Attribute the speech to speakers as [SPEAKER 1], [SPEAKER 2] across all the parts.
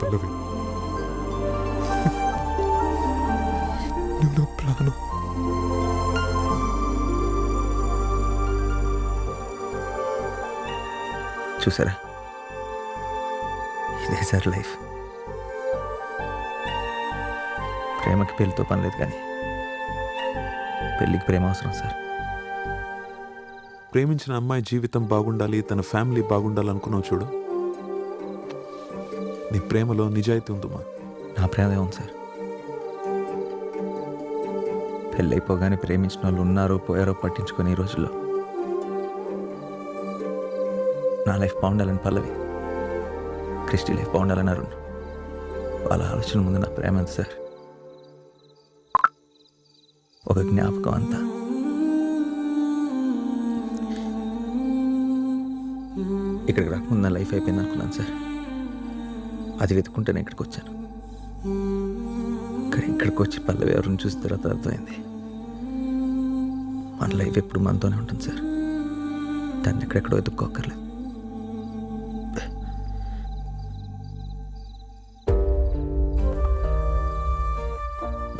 [SPEAKER 1] పల్లవి నువ్వు నా ప్రాణం.
[SPEAKER 2] చూసారా, ఇదే సార్ లైఫ్. ప్రేమకి పెళ్ళితో పని లేదు, కానీ పెళ్ళికి ప్రేమ అవసరం సార్.
[SPEAKER 1] ప్రేమించిన అమ్మాయి జీవితం బాగుండాలి, తన ఫ్యామిలీ బాగుండాలి అనుకున్నావు చూడు. నీ ప్రేమలో నిజాయితీ ఉందమ్మా.
[SPEAKER 2] నా ప్రేమ ఉంది సార్. పెళ్ళైపోగానే ప్రేమించిన వాళ్ళు ఉన్నారో పోయారో పట్టించుకొని ఈ రోజుల్లో నా లైఫ్ బాగుండాలని పల్లవి, క్రిస్టి లైఫ్ బాగుండాలని అరుణ్. వాళ్ళ ఆలోచన ముందు నా ప్రేమ ఎంత సార్? ఒక జ్ఞాపకం అంతా. ఇక్కడికి రాకముందు నా లైఫ్ అయిపోయింది అనుకున్నాను సార్. అది వెతుకుంటే నేను ఇక్కడికి వచ్చాను. కానీ ఇక్కడికి వచ్చి పల్లవి ఎవరిని చూసిన తర్వాత అర్థమైంది, మన లైఫ్ ఎప్పుడు మనతోనే ఉంటుంది సార్. దాన్ని ఎక్కడెక్కడో వెతుక్కోక్కర్లేదు.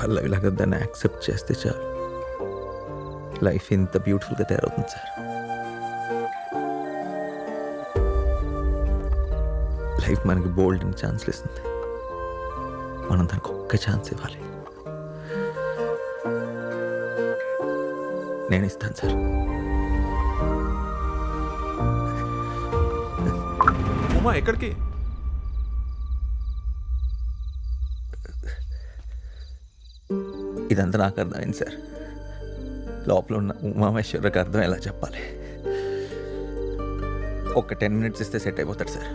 [SPEAKER 2] పల్లవిలాగా దాన్ని యాక్సెప్ట్ చేస్తే చాలు, లైఫ్ ఇంత బ్యూటిఫుల్గా తయారవుతుంది సార్. లైఫ్ మనకి బోల్డ్ అని ఛాన్స్లు ఇస్తుంది. మనం దానికి ఒక్క ఛాన్స్ ఇవ్వాలి. నేను ఇస్తాను సార్.
[SPEAKER 1] ఉమా ఎక్కడికి?
[SPEAKER 2] ఇదంతా నాకు అర్థమైంది సార్. లోపల ఉన్న ఉమామేశ్వరికి అర్థం ఎలా చెప్పాలి? ఒక 10 minutes ఇస్తే సెట్ అయిపోతాడు సార్.